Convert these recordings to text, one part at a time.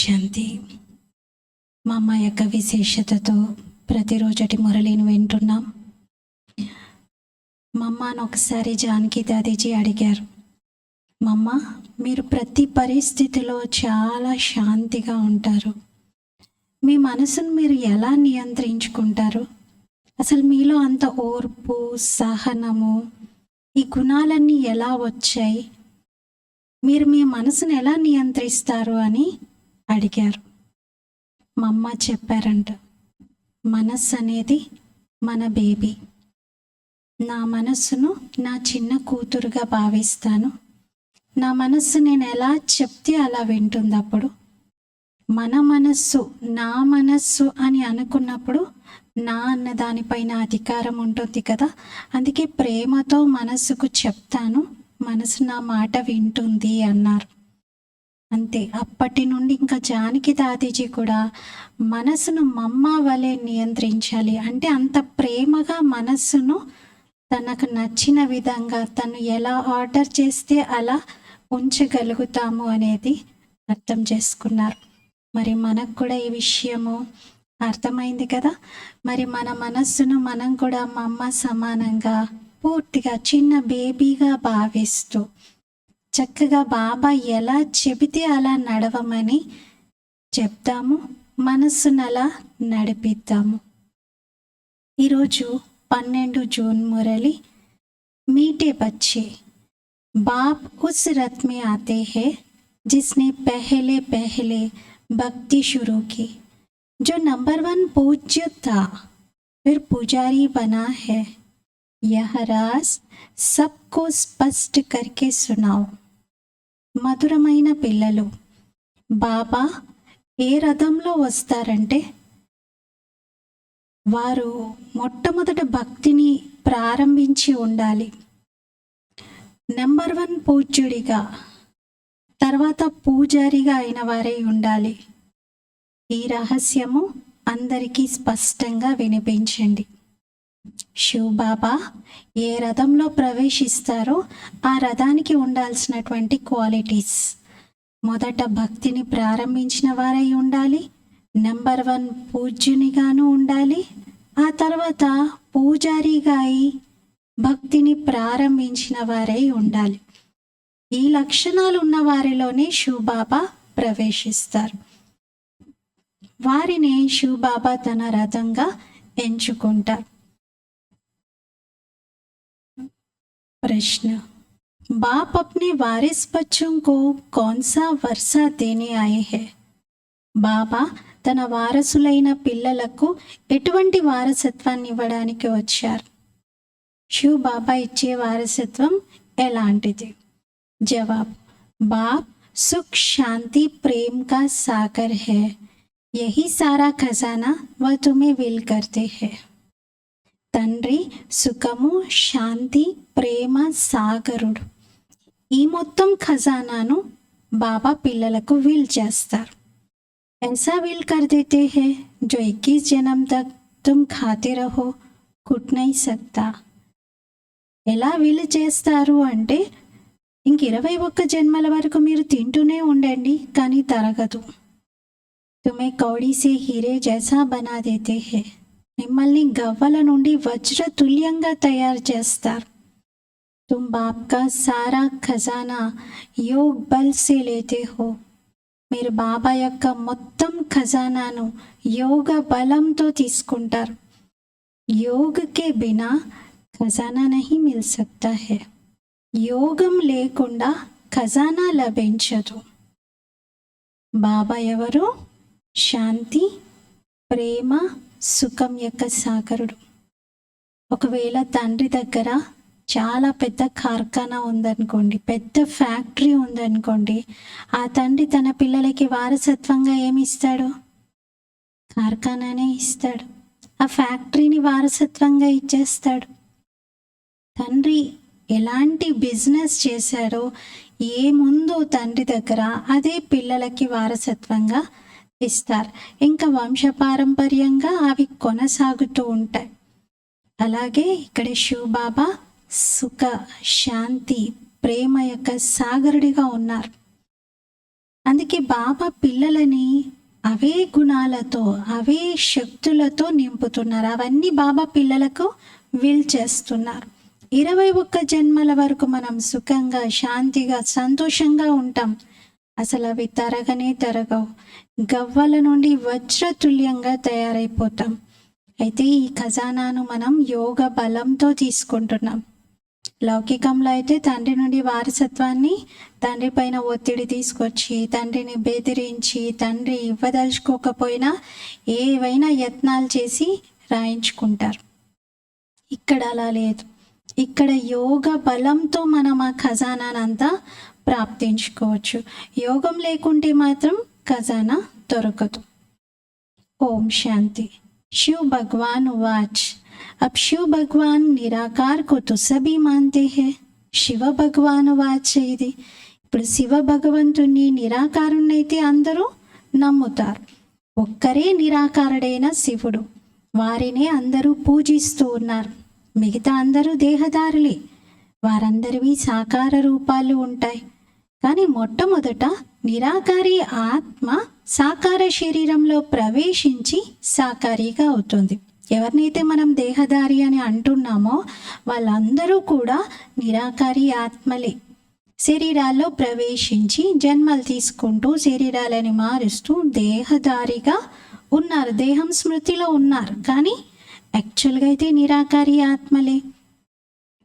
శాంతి. మా అమ్మ యొక్క విశేషతతో ప్రతిరోజటి మురళిని వింటున్నాం. మా అమ్మను ఒకసారి జానకి దాదీజీ అడిగారు, మమ్మ మీరు ప్రతి పరిస్థితిలో చాలా శాంతిగా ఉంటారు, మీ మనసును మీరు ఎలా నియంత్రించుకుంటారు? అసలు మీలో అంత ఓర్పు, సహనము, ఈ గుణాలన్నీ ఎలా వచ్చాయి? మీరు మీ మనసును ఎలా నియంత్రిస్తారు అని అడిగారు. మా అమ్మ చెప్పారంట, మనస్సు అనేది మన బేబీ. నా మనస్సును నా చిన్న కూతురుగా భావిస్తాను. నా మనస్సు నేను ఎలా చెప్తే అలా వింటుంది. అప్పుడు మన మనస్సు నా మనస్సు అని అనుకున్నప్పుడు నా అన్న దానిపైన అధికారం ఉంటుంది కదా. అందుకే ప్రేమతో మనస్సుకు చెప్తాను, మనసు నా మాట వింటుంది అన్నారు. అంతే, అప్పటి నుండి ఇంకా జానకి దాదీజీ కూడా మనసును మమ్మ వలె నియంత్రించాలి అంటే అంత ప్రేమగా మనస్సును తనకు నచ్చిన విధంగా తను ఎలా ఆర్డర్ చేస్తే అలా ఉంచగలుగుతాము అనేది అర్థం చేసుకున్నారు. మరి మనకు కూడా ఈ విషయము అర్థమైంది కదా. మరి మన మనస్సును మనం కూడా మా అమ్మ సమానంగా పూర్తిగా చిన్న బేబీగా భావిస్తూ చక్కగా బాబా ఎలా చెబితే అలా నడవమని చెప్తాము, మనస్సును అలా నడిపిద్దాము. ఈరోజు 12 జూన్ మురళి. मीठे बच्चे बाप उस रथ में आते हैं जिसने पहले पहले भक्ति शुरू की, जो नंबर 1 पूज्य था फिर पुजारी बना है. यह राज सबको स्पष्ट करके सुनाओ. మధురమైన పిల్లలు, బాబా ఏ రథంలో వస్తారంటే వారు మొట్టమొదట భక్తిని ప్రారంభించి ఉండాలి. నెంబర్ 1 పూజ్యుడిగా, తర్వాత పూజారిగా అయిన వారే ఉండాలి. ఈ రహస్యము అందరికీ స్పష్టంగా వినిపించండి. శివ్ బాబా ఏ రథంలో ప్రవేశిస్తారో ఆ రథానికి ఉండాల్సినటువంటి క్వాలిటీస్: మొదట భక్తిని ప్రారంభించిన వారై ఉండాలి, నెంబర్ 1 పూజ్యునిగాను ఉండాలి, ఆ తర్వాత పూజారిగా అయి భక్తిని ప్రారంభించిన వారై ఉండాలి. ఈ లక్షణాలు ఉన్న వారిలోనే శివ్ బాబా ప్రవేశిస్తారు. వారిని శివ్ బాబా తన రథంగా ఎంచుకుంటారు. प्रश्न: बाप अपने वारिस बच्चों को कौन सा वर्षा देने आए हैं? బాబా తన వారసులైన పిల్లలకు ఎటువంటి వారసత్వాన్ని ఇవ్వడానికి వచ్చారు? శివ్ బాబా ఇచ్చే వారసత్వం ఎలాంటిది? జవాబ్: బాప్ సుఖ శాంతి ప్రేమ కా సాగర్ है, यही सारा खजाना वह तुम्हें विल करते हैं. తండ్రి సుఖము, శాంతి, ప్రేమ సాగరుడు. ఈ మొత్తం ఖజానాను బాబా పిల్లలకు వీల్ చేస్తారు. ऐसा विल कर देते हैं जो 21 जन्म तक तुम खाते रहो, कुट नहीं सकता. ఎలా వీలు చేస్తారు అంటే ఇంక 21 జన్మల వరకు మీరు తింటూనే ఉండండి, కానీ తరగదు. తుమే కౌడీ సే హీరే జైసా బనా దేతే హే, మిమ్మల్ని గవ్వల నుండి వజ్ర తుల్యంగా తయారు చేస్తారు. తుమ్ బాప్ కా సారా ఖజానా యోగ్ బల్ సే లేతే హో, మీరు బాబా యొక్క మొత్తం ఖజానాను యోగ బలంతో తీసుకుంటారు. యోగ కే బినా ఖజానా నహీ మిల్ సక్తా హై, యోగం లేకుండా ఖజానా లభించదు. బాబా ఎవరు? శాంతి, ప్రేమ, సుఖం యొక్క సాగరుడు. ఒకవేళ తండ్రి దగ్గర చాలా పెద్ద కార్ఖానా ఉందనుకోండి, పెద్ద ఫ్యాక్టరీ ఉందనుకోండి, ఆ తండ్రి తన పిల్లలకి వారసత్వంగా ఏమి ఇస్తాడు? కార్ఖానానే ఇస్తాడు. ఆ ఫ్యాక్టరీని వారసత్వంగా ఇచ్చేస్తాడు. తండ్రి ఎలాంటి బిజినెస్ చేశాడో ఏముందో తండ్రి దగ్గర అదే పిల్లలకి వారసత్వంగా ఇస్తారు. ఇంకా వంశపారంపర్యంగా అవి కొనసాగుతూ ఉంటాయి. అలాగే ఇక్కడ శివ్ బాబా సుఖ, శాంతి, ప్రేమ యొక్క సాగరుడిగా ఉన్నారు. అందుకే బాబా పిల్లలని అవే గుణాలతో, అవే శక్తులతో నింపుతున్నారు. అవన్నీ బాబా పిల్లలకు విల్ చేస్తున్నారు. 21 జన్మల వరకు మనం సుఖంగా, శాంతిగా, సంతోషంగా ఉంటాం. అసలు అవి తరగనే తరగవు. గవ్వల నుండి వజ్రతుల్యంగా తయారైపోతాం. అయితే ఈ ఖజానాను మనం యోగ బలంతో తీసుకుంటున్నాం. లౌకికంలో అయితే తండ్రి నుండి వారసత్వాన్ని, తండ్రి పైన ఒత్తిడి తీసుకొచ్చి, తండ్రిని బెదిరించి, తండ్రి ఇవ్వదలుచుకోకపోయినా ఏవైనా యత్నాలు చేసి రాయించుకుంటారు. ఇక్కడ అలా లేదు. ఇక్కడ యోగ బలంతో మనం ఆ ఖజానానంతా ప్రాప్తించుకోవచ్చు. యోగం లేకుంటే మాత్రం ఖజానా దొరకదు. ఓం శాంతి. शिव भगवान वाच। अब शिव भगवान निराकार को तो सभी मानते हैं। శివ భగవాన్ వాచ్ ఇది. ఇప్పుడు శివ భగవంతుని నిరాకారుణ్ణైతే అందరూ నమ్ముతారు. ఒక్కరే నిరాకారుడైన శివుడు, వారినే అందరూ పూజిస్తూ ఉన్నారు. మిగతా అందరూ దేహదారులే. వారందరివి సాకార రూపాలు ఉంటాయి. కానీ మొట్టమొదట నిరాకారి ఆత్మ సాకార శరీరంలో ప్రవేశించి సాకారిగా అవుతుంది. ఎవరినైతే మనం దేహదారి అని అంటున్నామో వాళ్ళందరూ కూడా నిరాకారి ఆత్మలే. శరీరాల్లో ప్రవేశించి జన్మలు తీసుకుంటూ శరీరాలని మారుస్తూ దేహదారిగా ఉన్నారు. దేహం స్మృతిలో ఉన్నారు, కానీ యాక్చువల్గా అయితే నిరాకారి ఆత్మలే.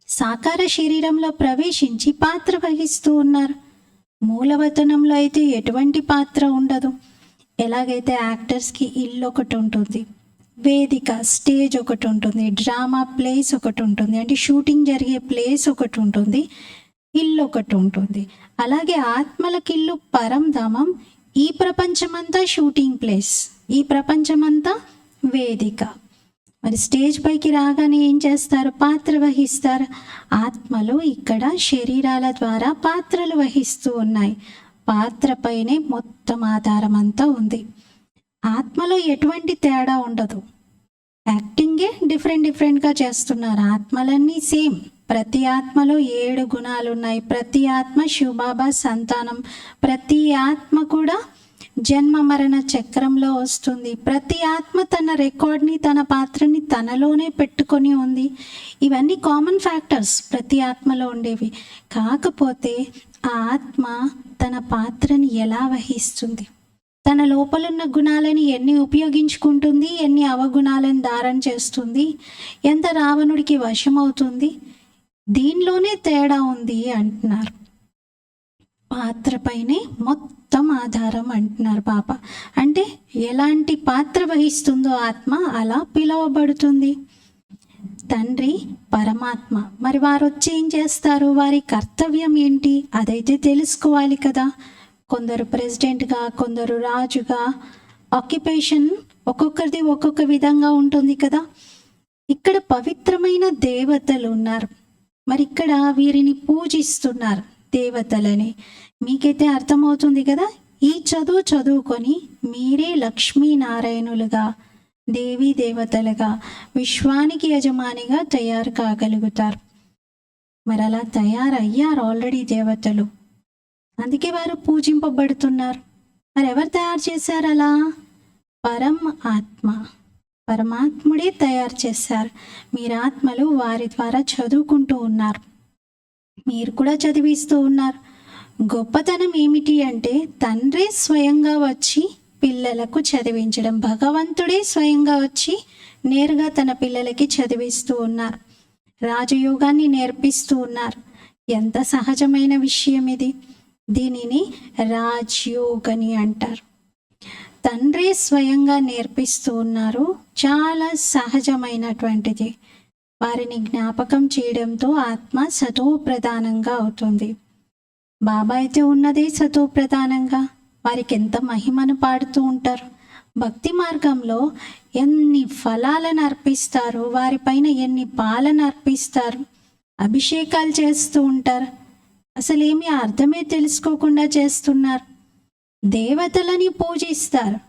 సాకార శరీరంలో ప్రవేశించి పాత్ర వహిస్తూ ఉన్నారు. మూలవతనంలో అయితే ఎటువంటి పాత్ర ఉండదు. ఎలాగైతే యాక్టర్స్కి ఇల్లు ఒకటి ఉంటుంది, వేదిక స్టేజ్ ఒకటి ఉంటుంది, డ్రామా ప్లేస్ ఒకటి ఉంటుంది, అంటే షూటింగ్ జరిగే ప్లేస్ ఒకటి ఉంటుంది, ఇల్లు ఒకటి ఉంటుంది. అలాగే ఆత్మలకి ఇల్లు పరంధామం. ఈ ప్రపంచమంతా షూటింగ్ ప్లేస్, ఈ ప్రపంచమంతా వేదిక. మరి స్టేజ్ పైకి రాగానే ఏం చేస్తారు? పాత్ర వహిస్తారు. ఆత్మలు ఇక్కడ శరీరాల ద్వారా పాత్రలు వహిస్తూ ఉన్నాయి. పాత్రపైనే మొత్తం ఆధారం అంతా ఉంది. ఆత్మలో ఎటువంటి తేడా ఉండదు. యాక్టింగే డిఫరెంట్గా చేస్తున్నారు. ఆత్మలన్నీ సేమ్. ప్రతి ఆత్మలో 7 గుణాలు ఉన్నాయి. ప్రతి ఆత్మ శివబాబా సంతానం. ప్రతి ఆత్మ కూడా జన్మ మరణ చక్రంలో వస్తుంది. ప్రతి ఆత్మ తన రికార్డ్ని, తన పాత్రని తనలోనే పెట్టుకొని ఉంది. ఇవన్నీ కామన్ ఫ్యాక్టర్స్ ప్రతి ఆత్మలో ఉండేవి. కాకపోతే ఆ ఆత్మ తన పాత్రని ఎలా వహిస్తుంది, తన లోపలున్న గుణాలని ఎన్ని ఉపయోగించుకుంటుంది, ఎన్ని అవగుణాలను ధారణ చేస్తుంది, ఎంత రావణుడికి వశమవుతుంది, దీనిలోనే తేడా ఉంది అంటున్నారు. పాత్రపైనే మొత్తం ఆధారం అంటున్నారు బాబా. అంటే ఎలాంటి పాత్ర వహిస్తుందో ఆత్మ అలా పిలువబడుతుంది. తండ్రి పరమాత్మ. మరి వారు వచ్చి ఏం చేస్తారు? వారి కర్తవ్యం ఏంటి అదైతే తెలుసుకోవాలి కదా. కొందరు ప్రెసిడెంట్గా, కొందరు రాజుగా, ఆక్యుపేషన్ ఒక్కొక్కరిది ఒక్కొక్క విధంగా ఉంటుంది కదా. ఇక్కడ పవిత్రమైన దేవతలు ఉన్నారు. మరి ఇక్కడ వీరిని పూజిస్తున్నారు దేవతలని. మీకైతే అర్థమవుతుంది కదా. ఈ చదువుకొని మీరే లక్ష్మీనారాయణులుగా, దేవీ దేవతలుగా, విశ్వానికి యజమానిగా తయారు కాగలుగుతారు. మరి అలా తయారయ్యారు ఆల్రెడీ దేవతలు. అందుకే వారు పూజింపబడుతున్నారు. మరి ఎవరు తయారు చేశారు అలా? పరమాత్ముడే తయారు చేశారు. మీరు ఆత్మలు వారి ద్వారా చదువుకుంటూ ఉన్నారు. మీరు కూడా చదివిస్తూ ఉన్నారు. గొప్పతనం ఏమిటి అంటే తండ్రే స్వయంగా వచ్చి పిల్లలకు చదివించడం. భగవంతుడే స్వయంగా వచ్చి నేరుగా తన పిల్లలకి చదివిస్తూ ఉన్నారు. రాజయోగాన్ని నేర్పిస్తూ ఉన్నారు. ఎంత సహజమైన విషయం ఇది. దీనిని రాజ్యోగని అంటారు. తండ్రే స్వయంగా నేర్పిస్తూ ఉన్నారు. చాలా సహజమైనటువంటిది. వారిని జ్ఞాపకం చేయడంతో ఆత్మ సతో ప్రధానంగా అవుతుంది. బాబా అయితే ఉన్నదే సతో ప్రధానంగా. వారికి ఎంత మహిమను పాడుతూ ఉంటారు. భక్తి మార్గంలో ఎన్ని ఫలాలను అర్పిస్తారు, వారిపైన ఎన్ని పాలను అర్పిస్తారు, అభిషేకాలు చేస్తూ ఉంటారు. అసలు ఏమీ అర్థమే తెలుసుకోకుండా చేస్తున్నారు. దేవతలని పూజిస్తారు,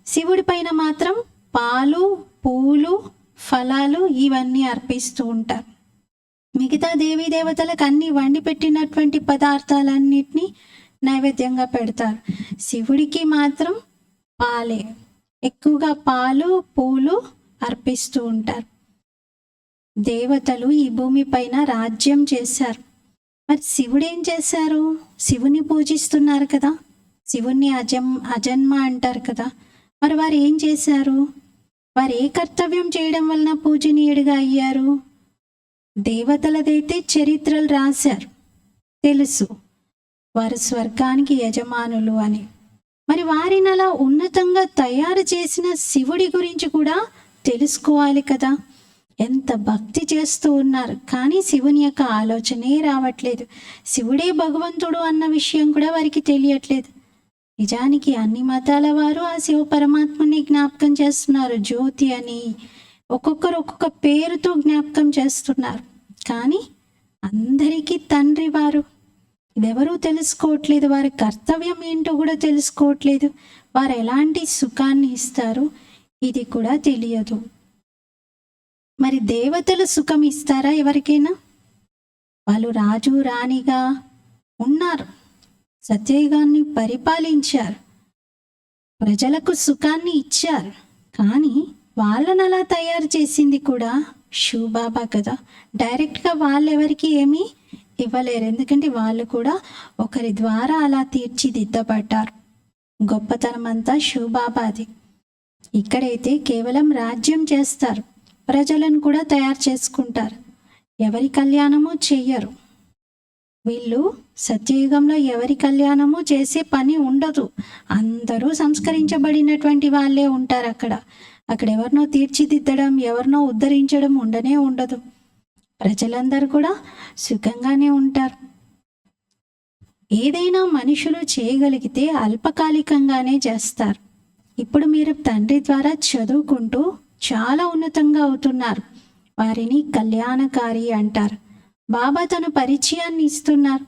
శివుడి పైన మాత్రం పాలు, పూలు, ఫలాలు ఇవన్నీ అర్పిస్తూ ఉంటారు. మిగతా దేవీ దేవతలకు అన్ని వండి పెట్టినటువంటి పదార్థాలన్నిటినీ నైవేద్యంగా పెడతారు. శివుడికి మాత్రం పాలే, ఎక్కువగా పాలు పూలు అర్పిస్తూ ఉంటారు. దేవతలు ఈ భూమి పైన రాజ్యం చేశారు. మరి శివుడు ఏం చేశారు? శివుని పూజిస్తున్నారు కదా, శివుణ్ణి అజన్మ అంటారు కదా. మరి వారు ఏం చేశారు? వారు ఏ కర్తవ్యం చేయడం వలన పూజనీయుడిగా అయ్యారు? దేవతలదైతే చరిత్రలు రాశారు, తెలుసు వారు స్వర్గానికి యజమానులు అని. మరి వారిని అలా ఉన్నతంగా తయారు చేసిన శివుడి గురించి కూడా తెలుసుకోవాలి కదా. ఎంత భక్తి చేస్తూ ఉన్నారు, కానీ శివుని యొక్క ఆలోచనే రావట్లేదు. శివుడే భగవంతుడు అన్న విషయం కూడా వారికి తెలియట్లేదు. నిజానికి అన్ని మతాల వారు ఆ శివ పరమాత్మని జ్ఞాపకం చేస్తున్నారు. జ్యోతి అని ఒక్కొక్కరు ఒక్కొక్క పేరుతో జ్ఞాపకం చేస్తున్నారు, కానీ అందరికీ తండ్రి వారు. ఇదెవరూ తెలుసుకోవట్లేదు. వారి కర్తవ్యం ఏంటో కూడా తెలుసుకోవట్లేదు. వారు ఎలాంటి సుఖాన్ని ఇస్తారు ఇది కూడా తెలియదు. మరి దేవతలు సుఖం ఇస్తారా ఎవరికైనా? వాళ్ళు రాజు రాణిగా ఉన్నారు, సత్యయుగాన్ని పరిపాలించారు, ప్రజలకు సుఖాన్ని ఇచ్చారు. కానీ వాళ్ళని అలా తయారు చేసింది కూడా శివబాబా కదా. డైరెక్ట్గా వాళ్ళెవరికి ఏమీ ఇవ్వలేరు, ఎందుకంటే వాళ్ళు కూడా ఒకరి ద్వారా అలా తీర్చిదిద్దబడ్డారు. గొప్పతనం అంతా శివబాబాది. ఇక్కడైతే కేవలం రాజ్యం చేస్తారు, ప్రజలను కూడా తయారు చేసుకుంటారు, ఎవరి కళ్యాణము చెయ్యరు. వీళ్ళు సత్యయుగంలో ఎవరి కళ్యాణము చేసే పని ఉండదు. అందరూ సంస్కరించబడినటువంటి వాళ్ళే ఉంటారు అక్కడ. అక్కడ ఎవరినో తీర్చిదిద్దడం, ఎవరినో ఉద్ధరించడం ఉండనే ఉండదు. ప్రజలందరూ కూడా సుఖంగానే ఉంటారు. ఏదైనా మనుషులు చేయగలిగితే అల్పకాలికంగానే చేస్తారు. ఇప్పుడు మీరు తండ్రి ద్వారా చదువుకుంటూ చాలా ఉన్నతంగా అవుతున్నారు, వారిని కళ్యాణకారి అంటారు. బాబా తన పరిచయాన్ని ఇస్తున్నారు.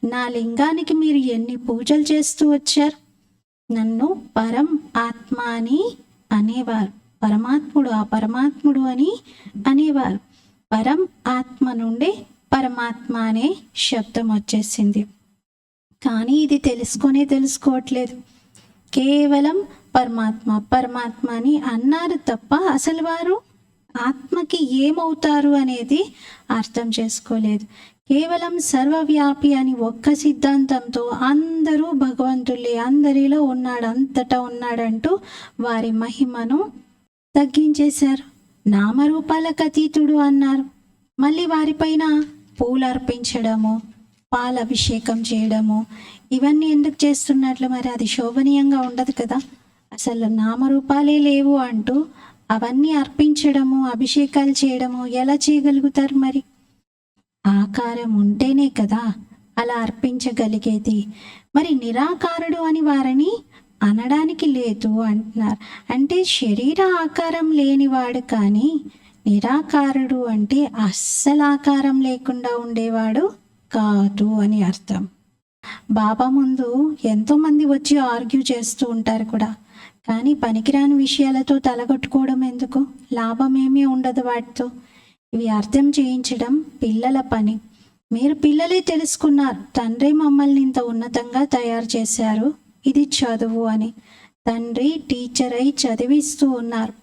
నా లింగానికి మీరు ఎన్ని పూజలు చేస్తూ వచ్చారు. నన్ను పరం ఆత్మ అని అనేవారు, పరమాత్ముడు ఆ పరమాత్ముడు అని అనేవారు. పరం ఆత్మ నుండి పరమాత్మ అనే శబ్దం వచ్చేసింది. కానీ ఇది తెలుసుకోవట్లేదు. కేవలం పరమాత్మ పరమాత్మ అని అన్నారు తప్ప అసలు వారు ఆత్మకి ఏమవుతారు అనేది అర్థం చేసుకోలేదు. కేవలం సర్వవ్యాపి అని ఒక్క సిద్ధాంతంతో అందరూ భగవంతులే, అందరిలో ఉన్నాడు, అంతటా ఉన్నాడంటూ వారి మహిమను తగ్గించేశారు. నామరూపాలకు అతీతుడు అన్నారు. మళ్ళీ వారిపైన పూలు అర్పించడము, పాలాభిషేకం చేయడము, ఇవన్నీ ఎందుకు చేస్తున్నట్లు? మరి అది శోభనీయంగా ఉండదు కదా. అసలు నామరూపాలే లేవు అంటూ అవన్నీ అర్పించడము, అభిషేకాలు చేయడము ఎలా చేయగలుగుతారు? మరి ఆకారం ఉంటేనే కదా అలా అర్పించగలిగేది. మరి నిరాకారుడు అని వారిని అనడానికి లేదు అంటున్నారు. అంటే శరీర ఆకారం లేనివాడు, కానీ నిరాకారుడు అంటే అస్సలు ఆకారం లేకుండా ఉండేవాడు కాదు అని అర్థం. బాబా ముందు ఎంతోమంది వచ్చి ఆర్గ్యూ చేస్తూ ఉంటారు కూడా, కానీ పనికిరాని విషయాలతో తలగొట్టుకోవడం ఎందుకు? లాభమేమీ ఉండదు వాటితో. ఇవి అర్థం చేయించడం పిల్లల పని. మీరు పిల్లలే తెలుసుకున్నారు, తండ్రి మమ్మల్ని ఇంత ఉన్నతంగా తయారు చేశారు, ఇది చదువు అని. తండ్రి టీచర్ అయి చదివిస్తూ ఉన్నారు.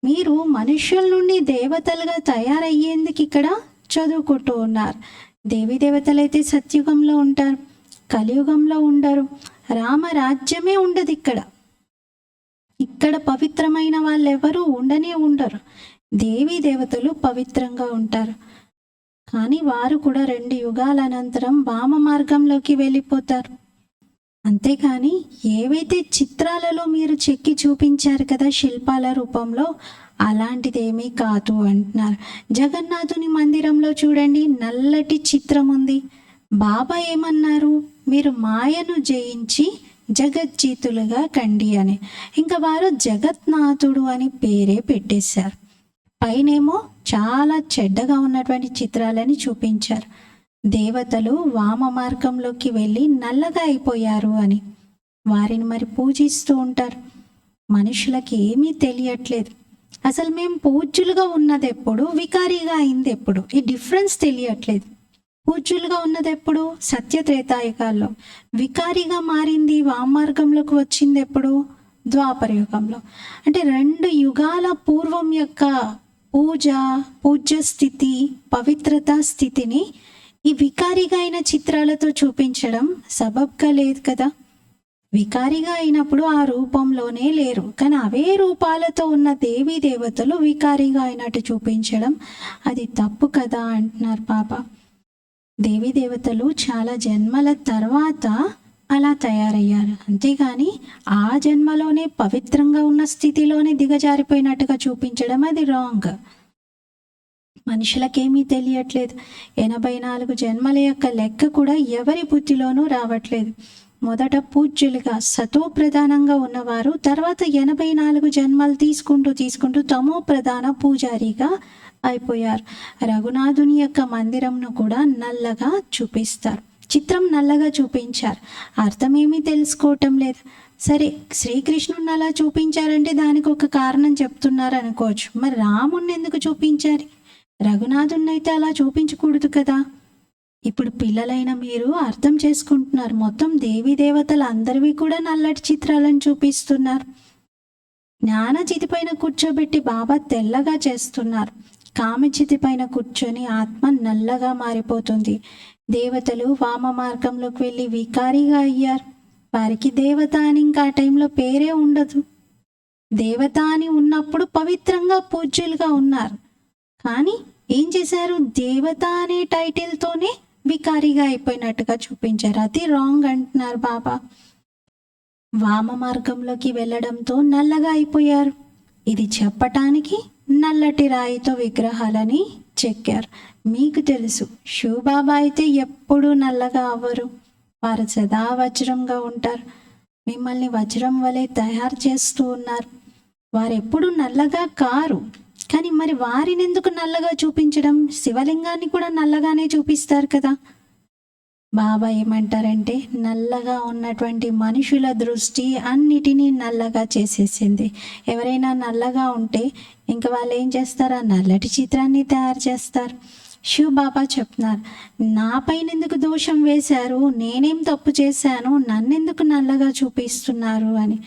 మీరు మనుష్యుల నుండి దేవతలుగా తయారయ్యేందుకు ఇక్కడ చదువుకుంటూ ఉన్నారు. దేవీ దేవతలైతే సత్యుగంలో ఉంటారు, కలియుగంలో ఉండరు. రామరాజ్యమే ఉండదు ఇక్కడ. ఇక్కడ పవిత్రమైన వాళ్ళు ఎవరు ఉండనే ఉండరు. దేవీ దేవతలు పవిత్రంగా ఉంటారు, కానీ వారు కూడా 2 యుగాల అనంతరం వామ మార్గంలోకి వెళ్ళిపోతారు. అంతేకాని ఏవైతే చిత్రాలలో మీరు చెక్కి చూపించారు కదా శిల్పాల రూపంలో, అలాంటిదేమీ కాదు అంటున్నారు. జగన్నాథుని మందిరంలో చూడండి, నల్లటి చిత్రం ఉంది. బాబా ఏమన్నారు? మీరు మాయను జయించి జగజ్జీతులుగా కండి అని. ఇంకా వారు జగత్నాథుడు అని పేరే పెట్టేశారు. పైనేమో చాలా చెడ్డగా ఉన్నటువంటి చిత్రాలని చూపించారు. దేవతలు వామ మార్గంలోకి వెళ్ళి నల్లగా అయిపోయారు అని వారిని మరి పూజిస్తూ ఉంటారు. మనుషులకి ఏమీ తెలియట్లేదు. అసలు మేము పూజ్యులుగా ఉన్నది ఎప్పుడు, వికారీగా అయింది ఎప్పుడు, ఈ డిఫరెన్స్ తెలియట్లేదు. పూజ్యులుగా ఉన్నది ఎప్పుడు? సత్యత్రేతాయుగాల్లో. వికారిగా మారింది, వామార్గంలోకి వచ్చింది ఎప్పుడు? ద్వాపర యుగంలో. అంటే 2 యుగాల పూర్వం యొక్క పూజ్య స్థితి, పవిత్రత స్థితిని ఈ వికారిగా అయిన చిత్రాలతో చూపించడం సబబ్గా లేదు కదా. వికారిగా అయినప్పుడు ఆ రూపంలోనే లేరు, కానీ అవే రూపాలతో ఉన్న దేవీ దేవతలు వికారిగా అయినట్టు చూపించడం అది తప్పు కదా అంటున్నారు బాబా. దేవీ దేవతలు చాలా జన్మల తర్వాత అలా తయారయ్యారు, అంతేగాని ఆ జన్మలోనే పవిత్రంగా ఉన్న స్థితిలోనే దిగజారిపోయినట్టుగా చూపించడం అది రాంగ్. మనుషులకేమీ తెలియట్లేదు. 84 జన్మల యొక్క లెక్క కూడా ఎవరి బుద్ధిలోనూ రావట్లేదు. మొదట పూజ్యులుగా సతో ప్రధానంగా ఉన్నవారు తర్వాత 84 జన్మలు తీసుకుంటూ తమో ప్రధాన పూజారిగా అయిపోయారు. రఘునాథుని యొక్క మందిరంను కూడా నల్లగా చూపిస్తారు. చిత్రం నల్లగా చూపించారు, అర్థమేమీ తెలుసుకోవటం లేదు. సరే, శ్రీకృష్ణుని అలా చూపించారంటే దానికి ఒక కారణం చెప్తున్నారు అనుకోవచ్చు. మరి రాముణ్ణి ఎందుకు చూపించారు? రఘునాథుని అయితే అలా చూపించకూడదు కదా. ఇప్పుడు పిల్లలైన మీరు అర్థం చేసుకుంటున్నారు. మొత్తం దేవీ దేవతలు అందరివి కూడా నల్లటి చిత్రాలను చూపిస్తున్నారు. జ్ఞానచితి పైన కూర్చోబెట్టి బాబా తెల్లగా చేస్తున్నారు. కామచితి పైన కూర్చొని ఆత్మ నల్లగా మారిపోతుంది. దేవతలు వామ మార్గంలోకి వెళ్ళి వికారిగా అయ్యారు. వారికి దేవత అని ఇంకా ఆ టైంలో పేరే ఉండదు. దేవత అని ఉన్నప్పుడు పవిత్రంగా పూజ్యులుగా ఉన్నారు, కానీ ఏం చేశారు? దేవత అనే టైటిల్తోనే వికారిగా అయిపోయినట్టుగా చూపించారు. అది రాంగ్ అంటున్నారు బాబా. వామ మార్గంలోకి వెళ్ళడంతో నల్లగా అయిపోయారు. ఇది చెప్పటానికి నల్లటి రాయితో విగ్రహాలని చెక్కారు. మీకు తెలుసు, శివబాబా అయితే ఎప్పుడూ నల్లగా అవ్వరు. వారు సదా వజ్రంగా ఉంటారు. మిమ్మల్ని వజ్రం వలె తయారు చేస్తూ ఉన్నారు. వారు ఎప్పుడు నల్లగా కారు, కానీ మరి వారిని ఎందుకు నల్లగా చూపించడం? శివలింగాన్ని కూడా నల్లగానే చూపిస్తారు కదా. బాబా ఏమంటారంటే, నల్లగా ఉన్నటువంటి మనుషుల దృష్టి అన్నిటినీ నల్లగా చేసేసింది. ఎవరైనా నల్లగా ఉంటే ఇంకా వాళ్ళు ఏం చేస్తారు? ఆ నల్లటి చిత్రాన్ని తయారు చేస్తారు. శివ్ బాబా చెప్తున్నారు, నా పైన ఎందుకు దోషం వేశారు? నేనేం తప్పు చేశాను? నన్నెందుకు నల్లగా చూపిస్తున్నారు అని.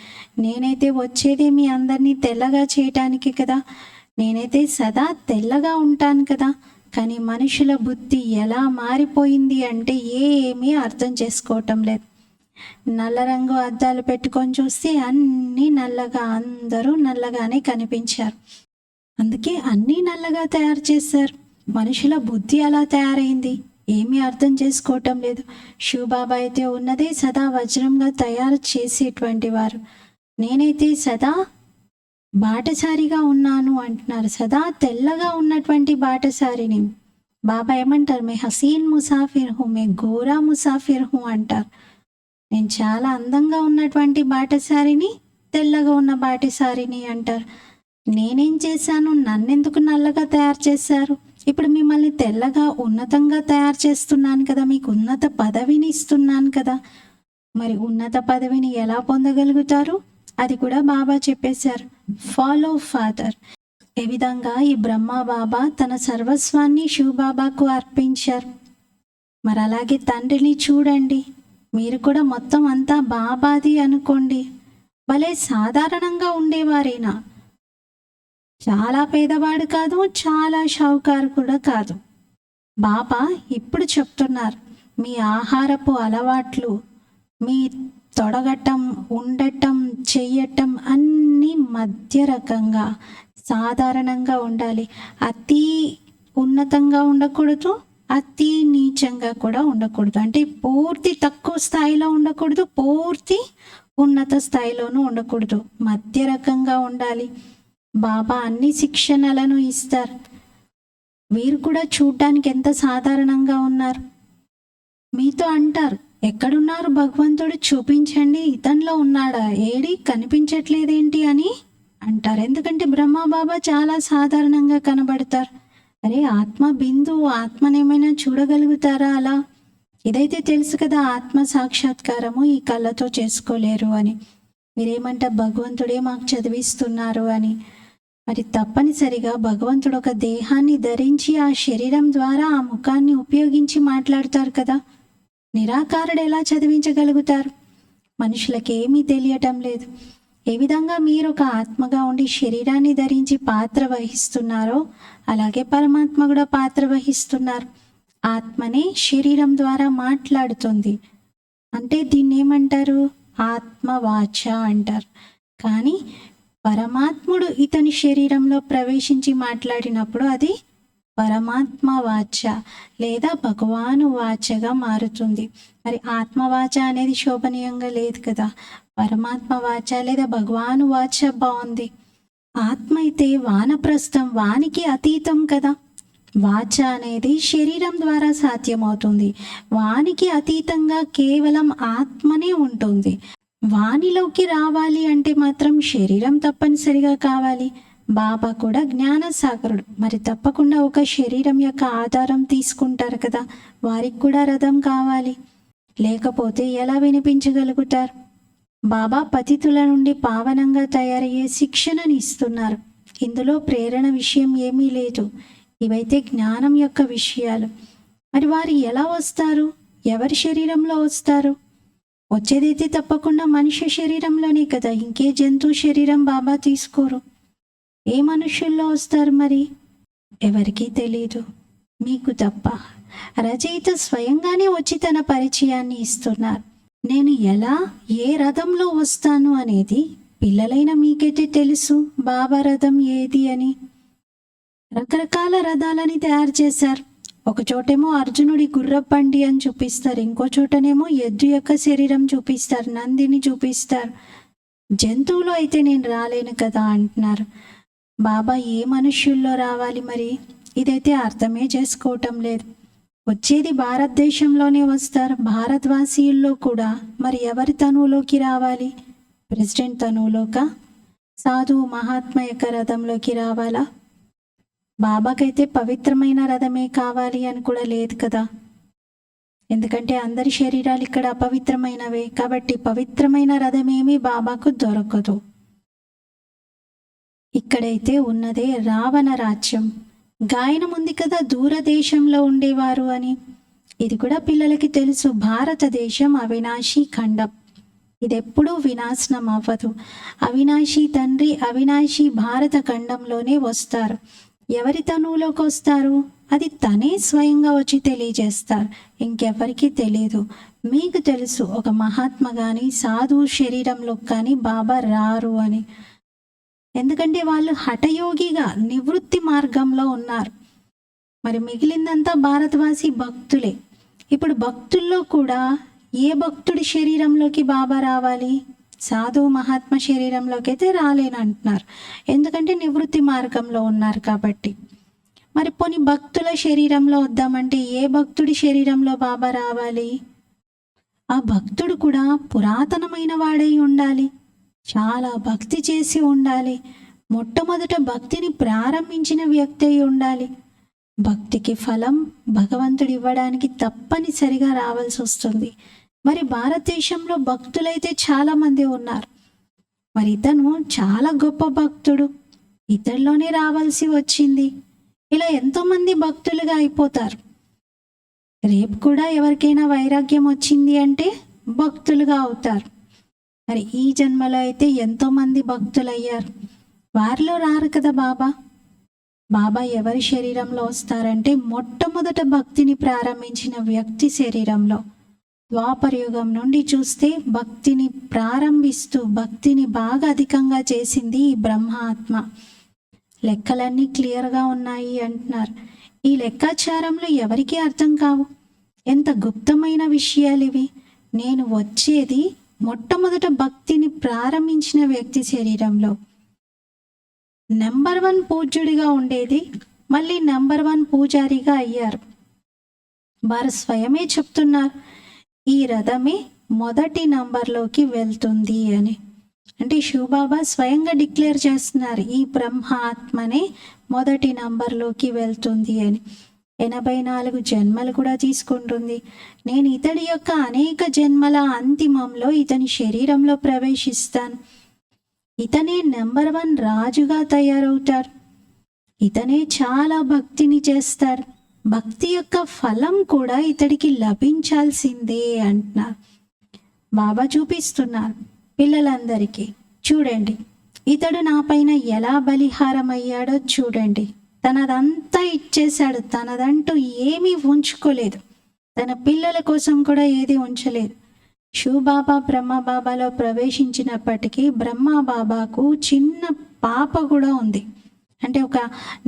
నేనైతే వచ్చేదే మీ అందరినీ తెల్లగా చేయటానికి కదా. నేనైతే సదా తెల్లగా ఉంటాను కదా. కానీ మనుషుల బుద్ధి ఎలా మారిపోయింది అంటే ఏమీ అర్థం చేసుకోవటం లేదు. నల్ల రంగు అద్దాలు పెట్టుకొని చూస్తే అన్నీ నల్లగా, అందరూ నల్లగానే కనిపించారు. అందుకే అన్నీ నల్లగా తయారు చేశారు. మనుషుల బుద్ధి అలా తయారైంది, ఏమీ అర్థం చేసుకోవటం లేదు. శివబాబా అయితే ఉన్నదే సదా వజ్రంగా తయారు చేసేటువంటి వారు. నేనైతే సదా బాటసారిగా ఉన్నాను అంటున్నారు. సదా తెల్లగా ఉన్నటువంటి బాటసారిని. బాబా ఏమంటారు? మే హసీన్ ముసాఫిర్ హూ, మే గోరా ముసాఫిర్ హూ అంటారు. నేను చాలా అందంగా ఉన్నటువంటి బాటసారిని, తెల్లగా ఉన్న బాటసారిని అంటారు. నేనేం చేశాను? నన్నెందుకు నల్లగా తయారు చేశారు? ఇప్పుడు మిమ్మల్ని తెల్లగా ఉన్నతంగా తయారు చేస్తున్నాను కదా, మీకు ఉన్నత పదవిని ఇస్తున్నాను కదా. మరి ఉన్నత పదవిని ఎలా పొందగలుగుతారు? అది కూడా బాబా చెప్పేశారు, ఫాలో ఫాదర్. ఏ విధంగా ఈ బ్రహ్మ బాబా తన సర్వస్వాన్ని శివబాబాకు అర్పించారు. మరి అలాగే తండ్రిని చూడండి, మీరు కూడా మొత్తం అంతా బాబాది అనుకోండి. భలే సాధారణంగా ఉండేవారైనా, చాలా పేదవాడు కాదు, చాలా షావుకారు కూడా కాదు. బాబా ఇప్పుడు చెప్తున్నారు, మీ ఆహారపు అలవాట్లు, మీ తొడగటం, ఉండటం, చెయ్యటం అన్నీ మధ్య రకంగా సాధారణంగా ఉండాలి. అతి ఉన్నతంగా ఉండకూడదు, అతి నీచంగా కూడా ఉండకూడదు. అంటే పూర్తి తక్కువ స్థాయిలో ఉండకూడదు, పూర్తి ఉన్నత స్థాయిలోనూ ఉండకూడదు, మధ్య రకంగా ఉండాలి. బాబా అన్ని శిక్షణలను ఇస్తారు. వీరు కూడా చూడ్డానికి ఎంత సాధారణంగా ఉన్నారు. మీతో అంటారు, ఎక్కడున్నారు భగవంతుడు, చూపించండి, ఇతనిలో ఉన్నాడా, ఏడి కనిపించట్లేదేంటి అని అంటారు. ఎందుకంటే బ్రహ్మ బాబా చాలా సాధారణంగా కనబడతారు. అరే ఆత్మ బిందువు, ఆత్మనేమైనా చూడగలుగుతారా అలా? ఇదైతే తెలుసు కదా, ఆత్మ సాక్షాత్కారము ఈ కళ్ళతో చేసుకోలేరు అని. మీరేమంటే భగవంతుడే మాకు చదివిస్తున్నారు అని. మరి తప్పనిసరిగా భగవంతుడు ఒక దేహాన్ని ధరించి ఆ శరీరం ద్వారా ఆ ముఖాన్ని ఉపయోగించి మాట్లాడతారు కదా. నిరాకారుడు ఎలా చదివించగలుగుతారు? మనుషులకి ఏమీ తెలియటం లేదు. ఏ విధంగా మీరు ఒక ఆత్మగా ఉండి శరీరాన్ని ధరించి పాత్ర వహిస్తున్నారో అలాగే పరమాత్మ కూడా పాత్ర వహిస్తున్నారు. ఆత్మనే శరీరం ద్వారా మాట్లాడుతుంది. అంటే దీన్ని ఏమంటారు? ఆత్మవాచ అంటారు. కానీ పరమాత్ముడు ఇతని శరీరంలో ప్రవేశించి మాట్లాడినప్పుడు అది పరమాత్మ వాచ లేదా భగవాను వాచగా మారుతుంది. మరి ఆత్మవాచ అనేది శోభనీయంగా లేదు కదా. పరమాత్మ వాచ లేదా భగవాను వాచ బాగుంది. ఆత్మ అయితే వానప్రస్థం, వానికి అతీతం కదా. వాచ అనేది శరీరం ద్వారా సాధ్యమవుతుంది. వానికి అతీతంగా కేవలం ఆత్మనే ఉంటుంది. వానిలోకి రావాలి అంటే మాత్రం శరీరం తప్పనిసరిగా కావాలి. బాబా కూడా జ్ఞానసాగరుడు, మరి తప్పకుండా ఒక శరీరం యొక్క ఆధారం తీసుకుంటారు కదా. వారికి కూడా రథం కావాలి, లేకపోతే ఎలా వినిపించగలుగుతారు? బాబా పతితుల నుండి పావనంగా తయారయ్యే శిక్షణని ఇస్తున్నారు. ఇందులో ప్రేరణ విషయం ఏమీ లేదు. ఇవైతే జ్ఞానం యొక్క విషయాలు. మరి వారు ఎలా వస్తారు? ఎవరి శరీరంలో వస్తారు? వచ్చేదైతే తప్పకుండా మనిషి శరీరంలోనే కదా. ఇంకే జంతువు శరీరం బాబా తీసుకోరు. ఏ మనుషుల్లో వస్తారు మరి? ఎవరికీ తెలీదు, మీకు తప్ప. రచయిత స్వయంగానే వచ్చి తన పరిచయాన్ని ఇస్తున్నారు. నేను ఎలా, ఏ రథంలో వస్తాను అనేది పిల్లలైన మీకైతే తెలుసు. బాబా రథం ఏది అని. రకరకాల రథాలని తయారు చేశారు. ఒక చోటేమో అర్జునుడి గుర్రబండి అని చూపిస్తారు, ఇంకో చోటనేమో ఎద్దు యొక్క శరీరం చూపిస్తారు, నందిని చూపిస్తారు. జంతువులో అయితే నేను రాలేను కదా అంటున్నారు. బాబా ఏ మనుష్యుల్లో రావాలి మరి? ఇదైతే అర్థమే చేసుకోవటం లేదు. వచ్చేది భారతదేశంలోనే వస్తారు, భారతవాసీయుల్లో కూడా. మరి ఎవరి తనువులోకి రావాలి? ప్రెసిడెంట్ తనువులోక? సాధువు మహాత్మ యొక్క రథంలోకి రావాలా? బాబాకైతే పవిత్రమైన రథమే కావాలి అని కూడా లేదు కదా. ఎందుకంటే అందరి శరీరాలు ఇక్కడ అపవిత్రమైనవే కాబట్టి పవిత్రమైన రథమేమీ బాబాకు దొరకదు. ఇక్కడైతే ఉన్నదే రావణ రాజ్యం. గాయనం ఉంది కదా, దూరదేశంలో ఉండేవారు అని. ఇది కూడా పిల్లలకి తెలుసు. భారతదేశం అవినాశీ ఖండం, ఇది ఎప్పుడూ వినాశనం అవ్వదు. అవినాశీ తండ్రి అవినాశీ భారత ఖండంలోనే వస్తారు. ఎవరి తనువులోకి వస్తారు? అది తనే స్వయంగా వచ్చి తెలియజేస్తారు, ఇంకెవరికి తెలియదు. మీకు తెలుసు, ఒక మహాత్మ కానీ సాధువు శరీరంలో కానీ బాబా రారు అని. ఎందుకంటే వాళ్ళు హఠయోగిగా నివృత్తి మార్గంలో ఉన్నారు. మరి మిగిలిందంతా భారతవాసి భక్తులే. ఇప్పుడు భక్తుల్లో కూడా ఏ భక్తుడి శరీరంలోకి బాబా రావాలి? సాధువు మహాత్మ శరీరంలోకి అయితే రాలేనంటున్నారు, ఎందుకంటే నివృత్తి మార్గంలో ఉన్నారు కాబట్టి. మరి పోనీ భక్తుల శరీరంలో వద్దామంటే ఏ భక్తుడి శరీరంలో బాబా రావాలి? ఆ భక్తుడు కూడా పురాతనమైన వాడై ఉండాలి, చాలా భక్తి చేసి ఉండాలి, మొట్టమొదట భక్తిని ప్రారంభించిన వ్యక్తి అయి ఉండాలి. భక్తికి ఫలం భగవంతుడు ఇవ్వడానికి తప్పనిసరిగా రావాల్సి వస్తుంది. మరి భారతదేశంలో భక్తులైతే చాలామంది ఉన్నారు. మరి ఇతను చాలా గొప్ప భక్తుడు, ఇతనిలోనే రావాల్సి వచ్చింది. ఇలా ఎంతోమంది భక్తులుగా అయిపోతారు. రేపు కూడా ఎవరికైనా వైరాగ్యం వచ్చింది అంటే భక్తులుగా అవుతారు. మరి ఈ జన్మలో అయితే ఎంతోమంది భక్తులయ్యారు, వారిలో రారు కదా బాబా. బాబా ఎవరి శరీరంలో వస్తారంటే మొట్టమొదట భక్తిని ప్రారంభించిన వ్యక్తి శరీరంలో. ద్వాపరయుగం నుండి చూస్తే భక్తిని ప్రారంభిస్తూ భక్తిని బాగా అధికంగా చేసింది ఈ బ్రహ్మ ఆత్మ. లెక్కలన్నీ క్లియర్గా ఉన్నాయి అంటున్నారు. ఈ లెక్కాచారంలో ఎవరికీ అర్థం కావు. ఎంత గుప్తమైన విషయాలు ఇవి. నేను వచ్చేది మొట్టమొదట భక్తిని ప్రారంభించిన వ్యక్తి శరీరంలో. నెంబర్ 1 పూజ్యుడిగా ఉండేది మళ్ళీ నెంబర్ 1 పూజారిగా అయ్యారు. వారు స్వయమే చెప్తున్నారు, ఈ రథమే మొదటి నంబర్లోకి వెళ్తుంది అని. అంటే శివబాబా స్వయంగా డిక్లేర్ చేస్తున్నారు, ఈ బ్రహ్మ ఆత్మనే మొదటి నంబర్లోకి వెళ్తుంది అని. 84 జన్మలు కూడా తీసుకుంటుంది. నేను ఇతడి యొక్క అనేక జన్మల అంతిమంలో ఇతని శరీరంలో ప్రవేశిస్తాను. ఇతనే నెంబర్ 1 రాజుగా తయారవుతారు. ఇతనే చాలా భక్తిని చేస్తాడు. భక్తి యొక్క ఫలం కూడా ఇతడికి లభించాల్సిందే అంటున్నారు. బాబా చూపిస్తున్నారు పిల్లలందరికీ, చూడండి ఇతడు నా పైన ఎలా బలిహారం అయ్యాడో చూడండి. తనదంతా ఇచ్చేశాడు, తనదంటూ ఏమీ ఉంచుకోలేదు, తన పిల్లల కోసం కూడా ఏది ఉంచలేదు. శివబాబా బ్రహ్మబాబాలో ప్రవేశించినప్పటికీ బ్రహ్మబాబాకు చిన్న పాప కూడా ఉంది. అంటే ఒక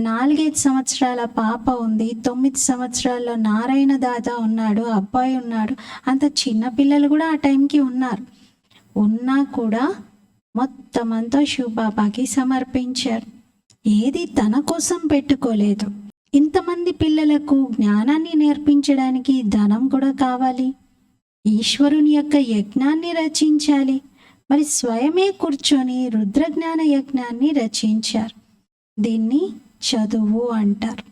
4-5 సంవత్సరాల పాప ఉంది, 9 సంవత్సరాల్లో నారాయణ దాదా ఉన్నాడు, అబ్బాయి ఉన్నాడు. అంత చిన్న పిల్లలు కూడా ఆ టైంకి ఉన్నారు. ఉన్నా కూడా మొత్తం అంతా శివబాబాకి సమర్పించారు. ఏది తన కోసం పెట్టుకోలేదు. ఇంతమంది పిల్లలకు జ్ఞానాన్ని నేర్పించడానికి ధనం కూడా కావాలి. ఈశ్వరుని యొక్క యజ్ఞాన్ని రచించాలి. మరి స్వయమే కూర్చొని రుద్రజ్ఞాన యజ్ఞాన్ని రచించారు. దీన్ని చదువు అంటారు.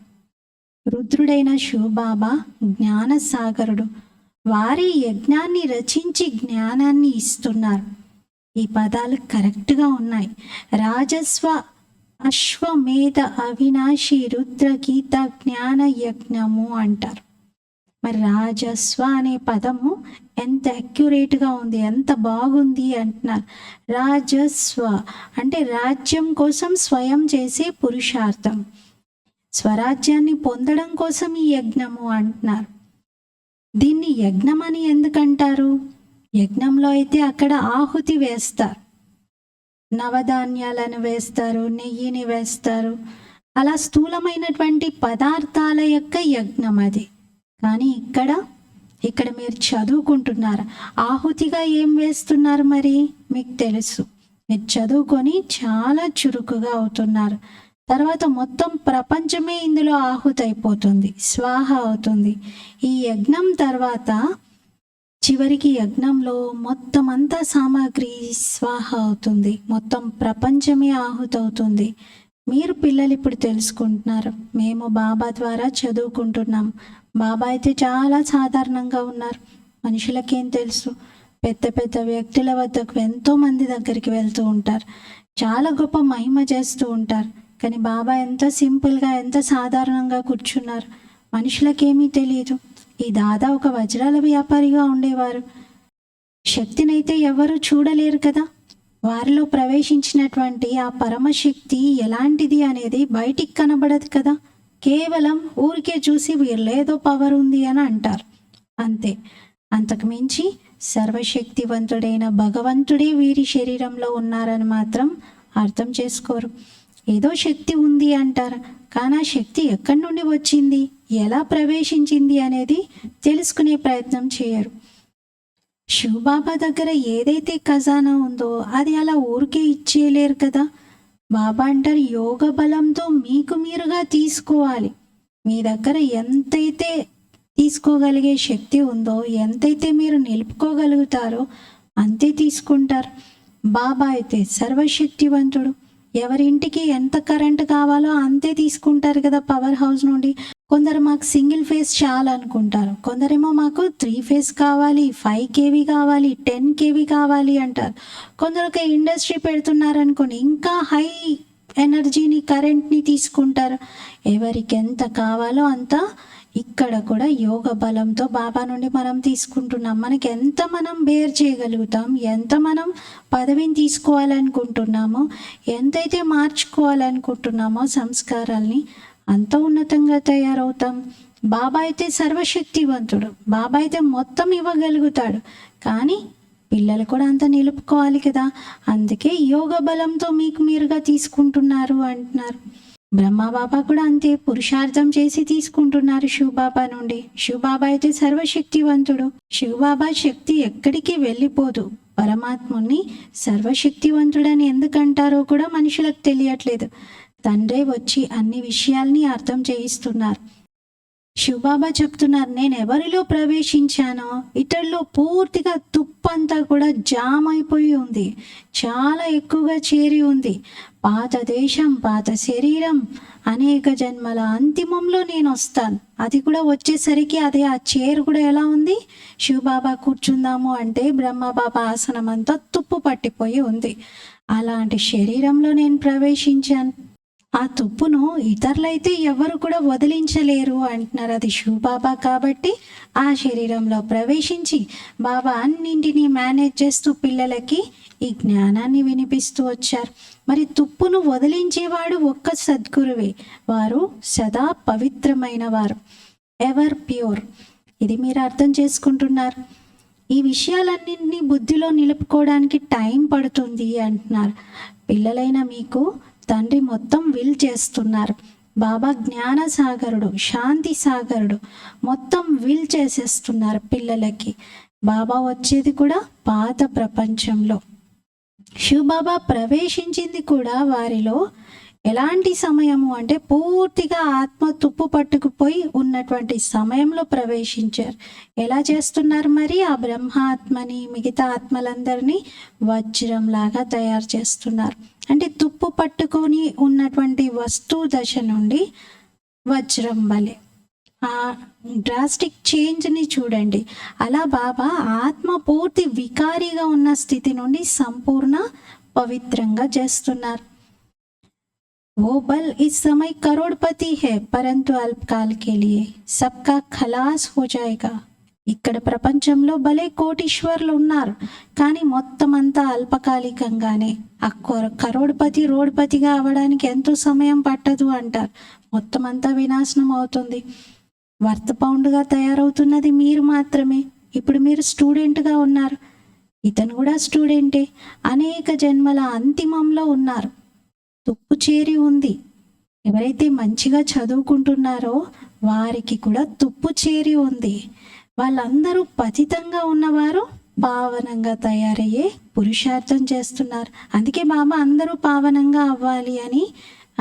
రుద్రుడైన శివబాబా జ్ఞానసాగరుడు. వారి యజ్ఞాన్ని రచించి జ్ఞానాన్ని ఇస్తున్నారు. ఈ పదాలు కరెక్ట్గా ఉన్నాయి. రాజస్వ అశ్వమేధ అవినాశి రుద్ర గీత జ్ఞాన యజ్ఞము అంటారు. మరి రాజస్వ అనే పదము ఎంత అక్యురేట్గా ఉంది, ఎంత బాగుంది అంటున్నారు. రాజస్వ అంటే రాజ్యం కోసం స్వయం చేసే పురుషార్థం, స్వరాజ్యాన్ని పొందడం కోసం ఈ యజ్ఞము అంటున్నారు. దీన్ని యజ్ఞం అని ఎందుకంటారు? యజ్ఞంలో అయితే అక్కడ ఆహుతి వేస్తారు, నవధాన్యాలను వేస్తారు, నెయ్యిని వేస్తారు, అలా స్థూలమైనటువంటి పదార్థాల యొక్క యజ్ఞం అది. కానీ ఇక్కడ మీరు చదువుకుంటున్నారు, ఆహుతిగా ఏం వేస్తున్నారు మరి మీకు తెలుసు. మీరు చదువుకొని చాలా చురుకుగా అవుతున్నారు. తర్వాత మొత్తం ప్రపంచమే ఇందులో ఆహుతి అయిపోతుంది, స్వాహ అవుతుంది. ఈ యజ్ఞం తర్వాత చివరికి యజ్ఞంలో మొత్తం అంతా సామాగ్రి స్వాహ అవుతుంది, మొత్తం ప్రపంచమే ఆహుతవుతుంది. మీరు పిల్లలు ఇప్పుడు తెలుసుకుంటున్నారు, మేము బాబా ద్వారా చదువుకుంటున్నాం. బాబా అయితే చాలా సాధారణంగా ఉన్నారు. మనుషులకేం తెలుసు, పెద్ద పెద్ద వ్యక్తుల వద్దకు ఎంతోమంది దగ్గరికి వెళ్తూ ఉంటారు, చాలా గొప్ప మహిమ చేస్తూ ఉంటారు. కానీ బాబా ఎంత సింపుల్గా, ఎంత సాధారణంగా కూర్చున్నారు. మనుషులకేమీ తెలియదు. ఈ దాదా ఒక వజ్రాల వ్యాపారిగా ఉండేవారు. శక్తినైతే ఎవరు చూడలేరు కదా. వారిలో ప్రవేశించినటువంటి ఆ పరమశక్తి ఎలాంటిది అనేది బయటికి కనబడదు కదా. కేవలం ఊరికే చూసి వీళ్ళేదో పవర్ ఉంది అని అంటారు, అంతే. అంతకు మించి సర్వశక్తివంతుడైన భగవంతుడే వీరి శరీరంలో ఉన్నారని మాత్రం అర్థం చేసుకోరు. ఏదో శక్తి ఉంది అంటారు, కానీ ఆ శక్తి ఎక్కడి నుండి వచ్చింది, ఎలా ప్రవేశించింది అనేది తెలుసుకునే ప్రయత్నం చేయరు. శివబాబా దగ్గర ఏదైతే ఖజానా ఉందో అది అలా ఊరికే ఇచ్చేయలేరు కదా. బాబా అంటారు, యోగ బలంతో మీకు మీరుగా తీసుకోవాలి. మీ దగ్గర ఎంతైతే తీసుకోగలిగే శక్తి ఉందో, ఎంతైతే మీరు నిలుపుకోగలుగుతారో అంతే తీసుకుంటారు. బాబా అయితే సర్వశక్తివంతుడు. ఎవరింటికి ఎంత కరెంట్ కావాలో అంతే తీసుకుంటారు కదా పవర్ హౌస్ నుండి. కొందరు మాకు సింగిల్ ఫేజ్ చాలా అనుకుంటారు, కొందరేమో మాకు 3 ఫేజ్ కావాలి, 5 kV కావాలి, 10 kV కావాలి అంటారు. కొందరు ఒక ఇండస్ట్రీ పెడుతున్నారు అనుకోండి, ఇంకా హై ఎనర్జీని, కరెంట్ని తీసుకుంటారు. ఎవరికి ఎంత కావాలో అంత ఇక్కడ కూడా యోగ బలంతో బాబా నుండి మనం తీసుకుంటున్నాం. మనకి ఎంత మనం బేర్ చేయగలుగుతాం, ఎంత మనం పదవిని తీసుకోవాలనుకుంటున్నామో, ఎంతైతే మార్చుకోవాలనుకుంటున్నామో సంస్కారాల్ని, అంత ఉన్నతంగా తయారవుతాం. బాబా అయితే సర్వశక్తివంతుడు, బాబా అయితే మొత్తం ఇవ్వగలుగుతాడు. కానీ పిల్లలు కూడా అంత నిలుపుకోవాలి కదా. అందుకే యోగ బలంతో మీకు మీరుగా తీసుకుంటున్నారు అంటున్నారు. బ్రహ్మబాబా కూడా అంతే పురుషార్థం చేసి తీసుకుంటున్నారు శివబాబా నుండి. శివబాబా అయితే సర్వశక్తివంతుడు. శివబాబా శక్తి ఎక్కడికి వెళ్ళిపోదు. పరమాత్ముని సర్వశక్తివంతుడని ఎందుకంటారో కూడా మనుషులకు తెలియట్లేదు. తండ్రే వచ్చి అన్ని విషయాల్ని అర్థం చేయిస్తున్నారు. శివబాబా చెప్తున్నారు, నేను ఎవరిలో ప్రవేశించానో ఇతడిలో పూర్తిగా తుప్పంతా కూడా జామ్ అయిపోయి ఉంది, చాలా ఎక్కువగా చేరి ఉంది. పాత దేశం, పాత శరీరం, అనేక జన్మల అంతిమంలో నేను వస్తాను. అది కూడా వచ్చేసరికి అదే ఆ చైర్ కూడా ఎలా ఉంది, శివబాబా కూర్చుందాము అంటే బ్రహ్మబాబా ఆసనం అంతా తుప్పు పట్టిపోయి ఉంది. అలాంటి శరీరంలో నేను ప్రవేశించాను. ఆ తుప్పును ఇతరులైతే ఎవరు కూడా వదిలించలేరు అంటున్నారు. అది శివబాబా కాబట్టి ఆ శరీరంలో ప్రవేశించి బాబా అన్నింటినీ మేనేజ్ చేస్తూ పిల్లలకి ఈ జ్ఞానాన్ని వినిపిస్తూ వచ్చారు. మరి తుప్పును వదిలించేవాడు ఒక్క సద్గురువే. వారు సదా పవిత్రమైన వారు, ఎవర్ ప్యూర్. ఇది మీరు అర్థం చేసుకుంటున్నారు. ఈ విషయాలన్నింటినీ బుద్ధిలో నిలుపుకోవడానికి టైం పడుతుంది అంటున్నారు. పిల్లలైన మీకు తండ్రి మొత్తం విల్ చేస్తున్నారు. బాబా జ్ఞాన సాగరుడు, శాంతి సాగరుడు, మొత్తం విల్ చేసేస్తున్నారు పిల్లలకి. బాబా వచ్చేది కూడా పాత ప్రపంచంలో. శివబాబా ప్రవేశించింది కూడా వారిలో ఎలాంటి సమయము అంటే పూర్తిగా ఆత్మ తుప్పు పట్టుకుపోయి ఉన్నటువంటి సమయంలో ప్రవేశించారు. ఎలా చేస్తున్నారు మరి? ఆ బ్రహ్మాత్మని మిగతా ఆత్మలందరినీ వజ్రంలాగా తయారు చేస్తున్నారు. అంటే తుప్పు పట్టుకొని ఉన్నటువంటి వస్తువు దశ నుండి వజ్రం వలె ఆ డ్రాస్టిక్ చేంజ్ని చూడండి. అలా బాబా ఆత్మ పూర్తి వికారిగా ఉన్న స్థితి నుండి సంపూర్ణ పవిత్రంగా చేస్తున్నారు. वो बल इस समय करोड़पति है परंतु अल्पकाल के लिए सबका खलास हो जाएगा. ఇక్కడ ప్రపంచంలో భలే కోటీశ్వర్లు ఉన్నారు, కానీ మొత్తం అంతా అల్పకాలికంగానే. ఆ కరోడ్పతి రోడ్పతిగా అవ్వడానికి ఎంతో సమయం పట్టదు అంటారు. మొత్తం అంతా వినాశనం అవుతుంది. వర్త్ పౌండ్గా తయారవుతున్నది మీరు మాత్రమే. ఇప్పుడు మీరు స్టూడెంట్గా ఉన్నారు, ఇతను కూడా స్టూడెంటే. అనేక జన్మల అంతిమంలో ఉన్నారు. తుప్పు చేరి ఉంది. ఎవరైతే మంచిగా చదువుకుంటున్నారో వారికి కూడా తుప్పు చేరి ఉంది. వాళ్ళందరూ పతితంగా ఉన్నవారు పావనంగా తయారయ్యే పురుషార్థం చేస్తున్నారు. అందుకే బాబా అందరూ పావనంగా అవ్వాలి అని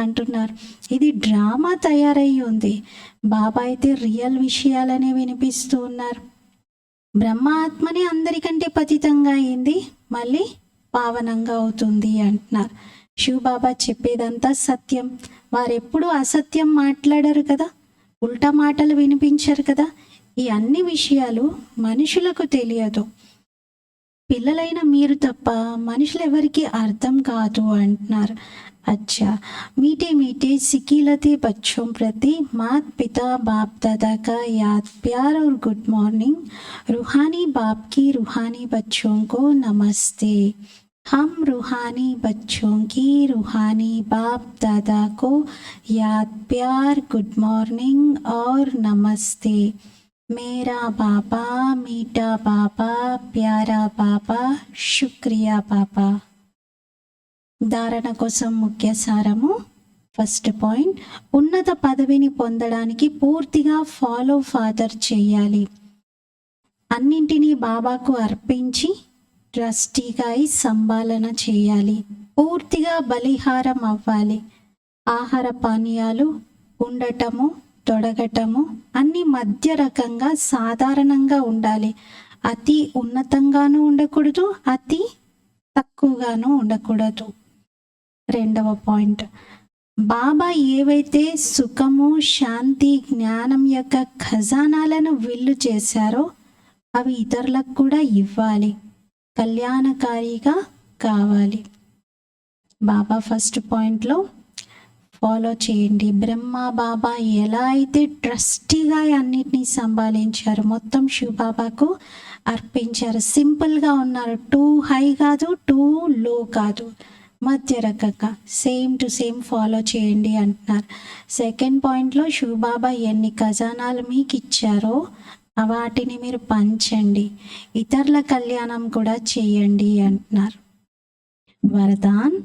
అంటున్నారు. ఇది డ్రామా తయారయ్యి ఉంది. బాబా అయితే రియల్ విషయాలనే వినిపిస్తూ ఉన్నారు. బ్రహ్మ ఆత్మని అందరికంటే పతితంగా అయింది, మళ్ళీ పావనంగా అవుతుంది అంటున్నారు. శివబాబా చెప్పేదంతా సత్యం. వారెప్పుడూ అసత్యం మాట్లాడరు కదా, ఉల్టా మాటలు వినిపించరు కదా. ఈ అన్ని విషయాలు మనుషులకు తెలియదు. పిల్లలైన మీరు తప్ప మనుషులు ఎవరికి అర్థం కాదు అంటున్నారు. अच्छा मीठे मीठे सिकीलते बच्चों प्रति मात पिता बाप दादा का याद प्यार और गुड मॉर्निंग. रूहानी बाप की रूहानी बच्चों को नमस्ते. हम रूहानी बच्चों की रूहानी बाप दादा को याद प्यार गुड मॉर्निंग और नमस्ते. मेरा पापा मीठा पापा प्यारा पापा शुक्रिया पापा. ధారణ కోసం ముఖ్య సారము. ఫస్ట్ పాయింట్, ఉన్నత పదవిని పొందడానికి పూర్తిగా ఫాలో ఫాదర్ చేయాలి. అన్నింటినీ బాబాకు అర్పించి ట్రస్టీగా సంపాలన చేయాలి. పూర్తిగా బలిహారం అవ్వాలి. ఆహార పానీయాలు, ఉండటము, తొడగటము అన్ని మధ్య రకంగా సాధారణంగా ఉండాలి. అతి ఉన్నతంగానూ ఉండకూడదు, అతి తక్కువగానూ ఉండకూడదు. రెండవ పాయింట్, బాబా ఏవైతే సుఖము, శాంతి, జ్ఞానం యొక్క ఖజానాలను విల్లు చేశారో అవి ఇతరులకు కూడా ఇవ్వాలి. కళ్యాణకారిగా కావాలి. బాబా ఫస్ట్ పాయింట్లో ఫాలో చేయండి. బ్రహ్మ బాబా ఎలా అయితే ట్రస్టీగా అన్నిటినీ సంభాలించారు, మొత్తం శివబాబాకు అర్పించారు. సింపుల్గా ఉన్నారు. టూ హై కాదు, టూ లో కాదు, మధ్య రకంగా సేమ్ టు సేమ్ ఫాలో చేయండి అంటున్నారు. సెకండ్ పాయింట్లో శివబాబా ఎన్ని ఖజానాలు మీకు ఇచ్చారో వాటిని మీరు పంచండి, ఇతరుల కళ్యాణం కూడా చేయండి అంటున్నారు. వరదాన్,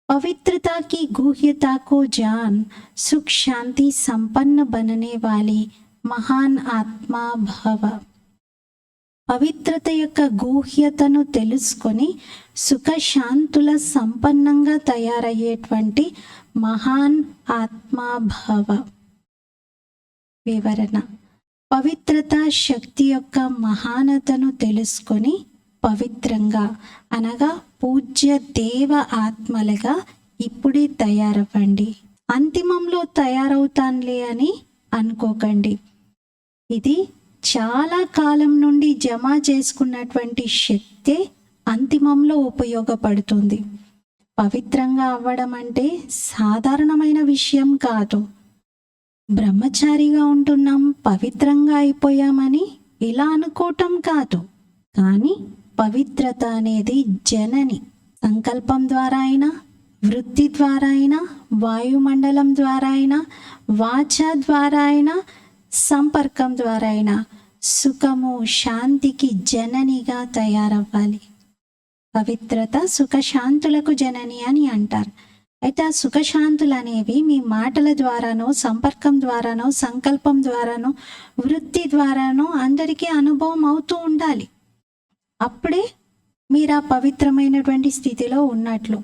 पवित्रता की गुह्यता को जान सुख शांति संपन्न बनने वाली महान आत्मा भव. పవిత్రత యొక్క గూహ్యతను తెలుసుకొని సుఖశాంతుల సంపన్నంగా తయారయ్యేటువంటి మహాన్ ఆత్మా భవ. వివరణ, పవిత్రత శక్తి యొక్క మహానతను తెలుసుకొని పవిత్రంగా అనగా పూజ్య దేవ ఆత్మలుగా ఇప్పుడే తయారవ్వండి. అంతిమంలో తయారవుతానులే అని అనుకోకండి. ఇది చాలా కాలం నుండి జమ చేసుకున్నటువంటి శక్తే అంతిమంలో ఉపయోగపడుతుంది. పవిత్రంగా అవ్వడం అంటే సాధారణమైన విషయం కాదు. బ్రహ్మచారిగా ఉంటున్నాం, పవిత్రంగా అయిపోయామని ఇలా అనుకోవటం కాదు. కానీ పవిత్రత అనేది జనని. సంకల్పం ద్వారా అయినా, వృత్తి ద్వారా అయినా, వాయుమండలం ద్వారా అయినా, వాచ ద్వారా అయినా, సంపర్కం ద్వారా అయినా సుఖము శాంతికి జననిగా తయారవ్వాలి. పవిత్రత సుఖశాంతులకు జనని అని అంటారు. అయితే ఆ సుఖశాంతులు అనేవి మీ మాటల ద్వారానో, సంపర్కం ద్వారానో, సంకల్పం ద్వారానో, వృత్తి ద్వారానో అందరికీ అనుభవం అవుతూ ఉండాలి. అప్పుడే మీరు ఆ పవిత్రమైనటువంటి స్థితిలో ఉన్నట్లు.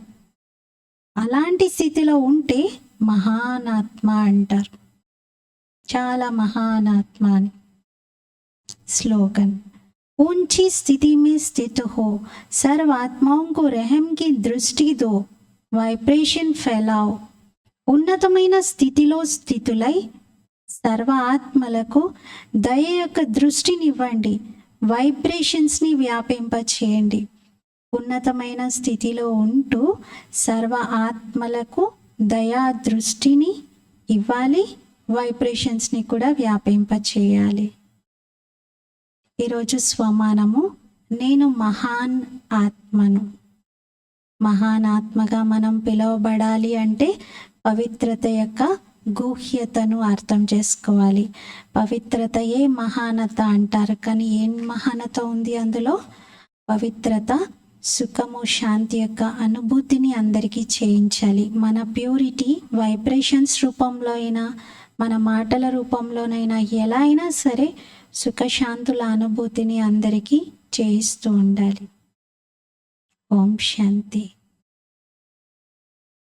అలాంటి స్థితిలో ఉంటే మహానాత్మ అంటారు. చాలా మహానాత్మ అని. स्लोगन ऊंची स्थिति में स्थित हो, सर्व आत्माओं को रहम की दृष्टि दो, వైబ్రేషన్ ఫెలావ్. ఉన్నతమైన స్థితిలో స్థితులై సర్వ ఆత్మలకు దయ యొక్క దృష్టినివ్వండి, వైబ్రేషన్స్ని వ్యాపింపచేయండి. ఉన్నతమైన స్థితిలో ఉంటూ సర్వ ఆత్మలకు దయా దృష్టిని ఇవ్వాలి, వైబ్రేషన్స్ని కూడా వ్యాపింపచేయాలి. ఈరోజు స్వమానము, నేను మహాన్ ఆత్మను. మహాన్ ఆత్మగా మనం పిలువబడాలి అంటే పవిత్రత యొక్క గుహ్యతను అర్థం చేసుకోవాలి. పవిత్రతయే మహానత అంటారు, కానీ ఏం మహానత ఉంది అందులో? పవిత్రత సుఖము శాంతి యొక్క అనుభూతిని అందరికీ చేయించాలి. మన ప్యూరిటీ వైబ్రేషన్స్ రూపంలో అయినా, మన మాటల రూపంలోనైనా, ఎలా అయినా సరే సుఖశాంతుల అనుభూతిని అందరికీ చేయిస్తూ ఉండాలి. ఓం శాంతి.